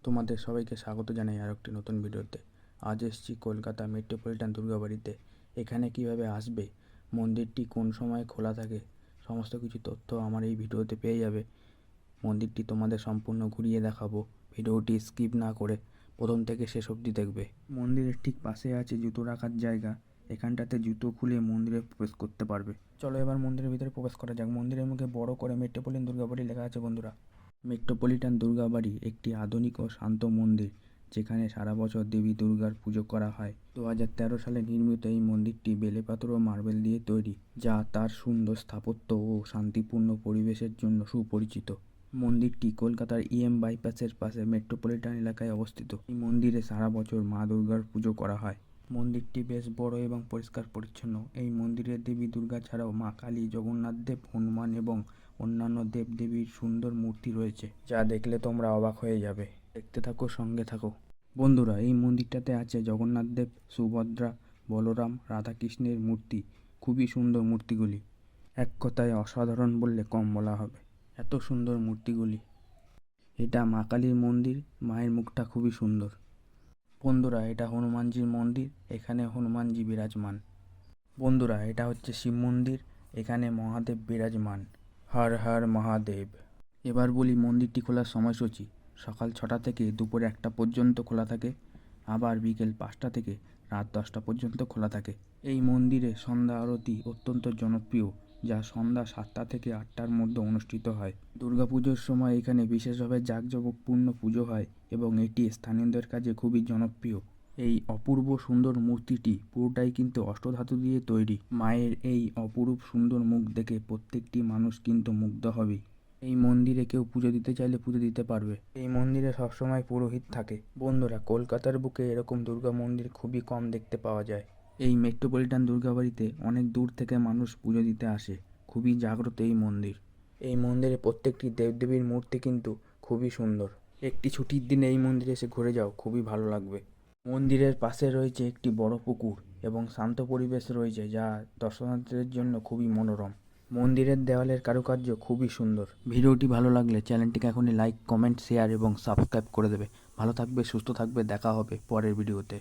তোমাদের সবাইকে স্বাগত জানাই আর একটি নতুন ভিডিওতে। আজ এসেছি কলকাতা মেট্রোপলিটন দুর্গাবাড়িতে। এখানে কিভাবে আসবে, মন্দিরটি কোন সময় খোলা থাকে, সমস্ত কিছু তথ্য আমার এই ভিডিওতে পেয়ে যাবে। মন্দিরটি তোমাদের সম্পূর্ণ ঘুরিয়ে দেখাবো। ভিডিওটি স্কিপ না করে প্রথম থেকে শেষ অবধি দেখবে। মন্দিরের ঠিক পাশে আছে জুতো রাখার জায়গা। এখানটাতে জুতো খুলে মন্দিরে প্রবেশ করতে পারবে। চলো এবার মন্দিরের ভিতরে প্রবেশ করা যাক। মন্দিরের মুখে বড় করে মেট্রোপলিটন দুর্গাবাড়ি লেখা আছে বন্ধুরা। মেট্রোপলিটন দুর্গাবাড়ি একটি আধুনিক ও শান্ত মন্দির, যেখানে সারা বছর দেবী দুর্গার পুজো করা হয়। 2013 সালে নির্মিত এই মন্দিরটি বেলেপাথর ও মার্বেল দিয়ে তৈরি, যা তার সুন্দর স্থাপত্য ও শান্তিপূর্ণ পরিবেশের জন্য সুপরিচিত। মন্দিরটি কলকাতার বাইপাসের পাশে মেট্রোপলিটন এলাকায় অবস্থিত। এই মন্দিরে সারা বছর মা দুর্গার পুজো করা হয়। মন্দিরটি বেশ বড় এবং পরিষ্কার পরিচ্ছন্ন। এই মন্দিরে দেবী দুর্গা ছাড়াও মা কালী, জগন্নাথ দেব, হনুমান এবং অন্যান্য দেবদেবীর সুন্দর মূর্তি রয়েছে, যা দেখলে তোমরা অবাক হয়ে যাবে। দেখতে থাকো, সঙ্গে থাকো। বন্ধুরা, এই মন্দিরটাতে আছে জগন্নাথ দেব, সুভদ্রা, বলরাম, রাধাকৃষ্ণের মূর্তি। খুবই সুন্দর মূর্তিগুলি, এক কথায় অসাধারণ বললে কম বলা হবে। এত সুন্দর মূর্তিগুলি। এটা মা কালীর মন্দির, মায়ের মুখটা খুবই সুন্দর। বন্ধুরা, এটা হনুমানজির মন্দির, এখানে হনুমানজি বিরাজমান। বন্ধুরা, এটা হচ্ছে শিব মন্দির, এখানে মহাদেব বিরাজমান। হর হর মহাদেব। এবার বলি মন্দিরটি খোলার সময়সূচি। সকাল 6টা থেকে দুপুর 1টা পর্যন্ত খোলা থাকে, আবার বিকেল 5টা থেকে রাত 10টা পর্যন্ত খোলা থাকে। এই মন্দিরে সন্ধ্যা আরতি অত্যন্ত জনপ্রিয়, যা সন্ধ্যা 7টা থেকে 8টার মধ্যে অনুষ্ঠিত হয়। দুর্গাপুজোর সময় এখানে বিশেষভাবে জাঁকজমকপূর্ণ পুজো হয় এবং এটি স্থানীয়দের কাছে খুবই জনপ্রিয়। এই অপূর্ব সুন্দর মূর্তিটি পুরোটাই কিন্তু অষ্টধাতু দিয়ে তৈরি। মায়ের এই অপরূপ সুন্দর মুখ দেখে প্রত্যেকটি মানুষ কিন্তু মুগ্ধ হবেই। এই মন্দিরে কেউ পুজো দিতে চাইলে পুজো দিতে পারবে। এই মন্দিরে সবসময় পুরোহিত থাকে। বন্ধুরা, কলকাতার বুকে এরকম দুর্গা মন্দির খুবই কম দেখতে পাওয়া যায়। এই মেট্রোপলিটন দুর্গাবাড়িতে অনেক দূর থেকে মানুষ পুজো দিতে আসে। খুবই জাগ্রত এই মন্দির। এই মন্দিরে প্রত্যেকটি দেবদেবীর মূর্তি কিন্তু খুবই সুন্দর। একটি ছুটির দিনে এই মন্দিরে এসে ঘুরে যাও, খুবই ভালো লাগবে। মন্দিরের পাশে রয়েছে একটি বড় পুকুর এবং শান্ত পরিবেশ রয়েছে, যা দর্শনার্থীদের জন্য খুবই মনোরম। মন্দিরের দেওয়ালের কারুকার্য খুবই সুন্দর। ভিডিওটি ভালো লাগলে চ্যানেলটিকে এখনই লাইক, কমেন্ট, শেয়ার এবং সাবস্ক্রাইব করে দেবে। ভালো থাকবে, সুস্থ থাকবে, দেখা হবে পরের ভিডিওতে।